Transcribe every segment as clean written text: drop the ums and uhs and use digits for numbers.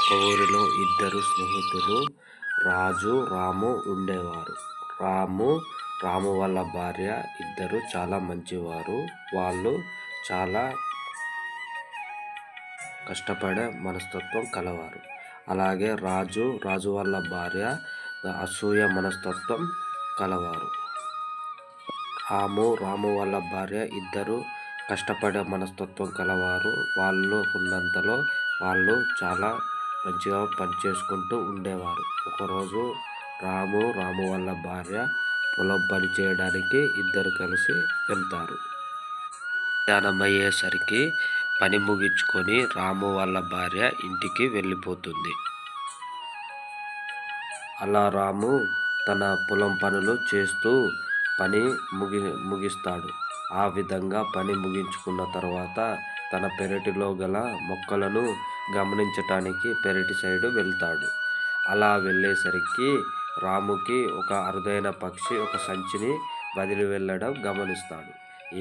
ఒక ఊరిలో ఇద్దరు స్నేహితులు రాజు, రాము ఉండేవారు. రాము వాళ్ళ భార్య ఇద్దరు చాలా మంచివారు. వాళ్ళు చాలా కష్టపడే మనస్తత్వం కలవారు. అలాగే రాజు వాళ్ళ భార్య అసూయ మనస్తత్వం కలవారు. రాము వాళ్ళ భార్య ఇద్దరు కష్టపడే మనస్తత్వం కలవారు. వాళ్ళు ఉన్నంతలో వాళ్ళు చాలా మంచిగా పనిచేసుకుంటూ ఉండేవారు. ఒకరోజు రాము వాళ్ళ భార్య పొలం పని చేయడానికి ఇద్దరు కలిసి వెళ్తారు. మధ్యాహ్నం అయ్యేసరికి పని ముగించుకొని రాము వాళ్ళ భార్య ఇంటికి వెళ్ళిపోతుంది. అలా రాము తన పొలం పనులు చేస్తూ పని ముగిస్తాడు. ఆ విధంగా పని ముగించుకున్న తర్వాత తన పెరటిలో గల మొక్కలను గమనించటానికి పెరటి సైడు వెళ్తాడు. అలా వెళ్ళేసరికి రాముకి ఒక అరుదైన పక్షి ఒక సంచిని వదిలి వెళ్ళడం గమనిస్తాడు.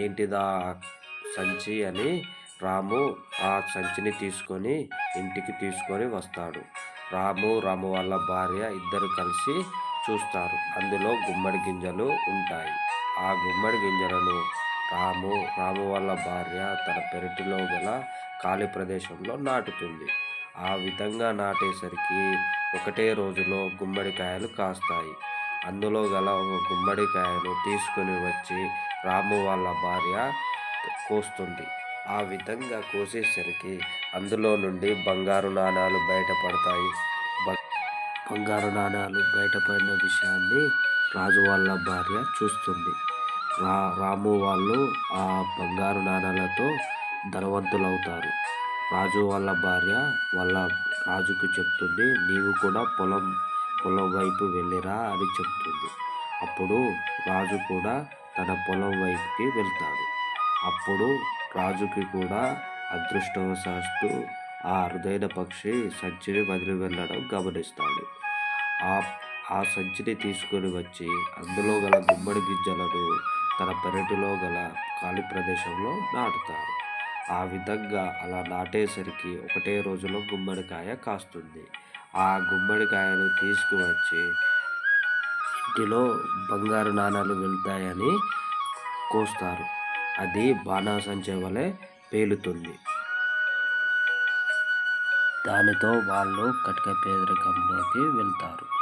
ఏంటిదా సంచి అని రాము ఆ సంచిని తీసుకొని ఇంటికి తీసుకొని వస్తాడు. రాము వాళ్ళ భార్య ఇద్దరు కలిసి చూస్తారు. అందులో గుమ్మడి గింజలు ఉంటాయి. ఆ గుమ్మడి గింజలను రాము వాళ్ళ భార్య తన పెరటిలో గల ఖాళీ ప్రదేశంలో నాటుతుంది. ఆ విధంగా నాటేసరికి ఒకటే రోజులో గుమ్మడికాయలు కాస్తాయి. అందులో గల ఒక గుమ్మడికాయను తీసుకుని వచ్చి రాము వాళ్ళ భార్య కోస్తుంది. ఆ విధంగా కోసేసరికి అందులో నుండి బంగారు నాణాలు బయటపడతాయి. బంగారు నాణాలు బయటపడిన విషయాన్ని రాజు వాళ్ళ భార్య చూస్తుంది. రాము వాళ్ళు ఆ బంగారు నాణాలతో ధనవంతులవుతారు. రాజు వాళ్ళ భార్య వాళ్ళ రాజుకు చెప్తుంది, నీవు కూడా పొలం వైపు వెళ్ళిరా అని చెప్తుంది. అప్పుడు రాజు కూడా తన పొలం వైపుకి వెళ్తాడు. అప్పుడు రాజుకి కూడా అదృష్టవశాత్తు ఆ అరుదైన పక్షి సంచిని వదిలి వెళ్ళడం గమనిస్తాడు. ఆ సంచిని తీసుకొని వచ్చి అందులో గల గుమ్మడి గింజలను తన పెరటిలో గల ఖాళీ ప్రదేశంలో నాటుతారు. ఆ విధంగా అలా నాటేసరికి ఒకటే రోజులో గుమ్మడికాయ కాస్తుంది. ఆ గుమ్మడికాయను తీసుకువచ్చి ఇంటిలో బంగారు నాణాలు వెళ్తాయని కోస్తారు. అది బాణాసంచా వలె పేలుతుంది. దానితో వాళ్ళు కటిక పేదరికంలోకి వెళ్తారు.